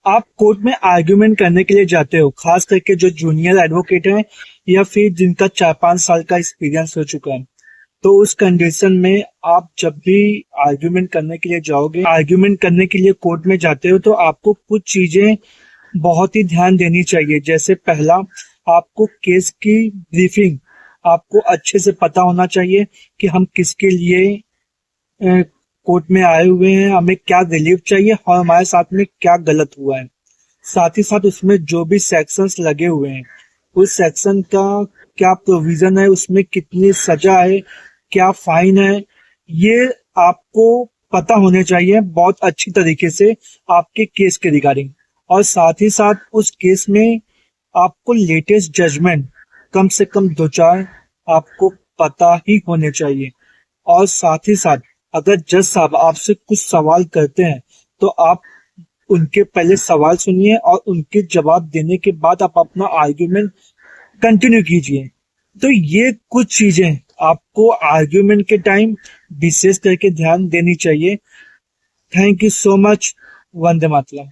आप कोर्ट में आर्ग्यूमेंट करने के लिए जाते हो, खास करके जो जूनियर एडवोकेट हैं या फिर जिनका 4-5 साल का एक्सपीरियंस हो चुका है, तो उस कंडीशन में आप जब भी आर्ग्यूमेंट करने के लिए जाओगे, आर्ग्यूमेंट करने के लिए कोर्ट में जाते हो, तो आपको कुछ चीजें बहुत ही ध्यान देनी चाहिए। जैसे पहला, आपको केस की ब्रीफिंग आपको अच्छे से पता होना चाहिए कि हम किसके लिए कोर्ट में आए हुए हैं, हमें क्या रिलीफ चाहिए और हमारे साथ में क्या गलत हुआ है। साथ ही साथ उसमें जो भी सेक्शंस लगे हुए हैं, उस सेक्शन का क्या प्रोविजन है, उसमें कितनी सजा है, क्या फाइन है, ये आपको पता होने चाहिए बहुत अच्छी तरीके से आपके केस के रिगार्डिंग। और साथ ही साथ उस केस में आपको लेटेस्ट जजमेंट कम से कम 2-4 आपको पता ही होने चाहिए। और साथ ही साथ अगर जज साहब आपसे कुछ सवाल करते हैं, तो आप उनके पहले सवाल सुनिए और उनके जवाब देने के बाद आप अपना आर्ग्यूमेंट कंटिन्यू कीजिए। तो ये कुछ चीजें आपको आर्ग्यूमेंट के टाइम विशेष करके ध्यान देनी चाहिए। Thank you so much. Vande Mataram.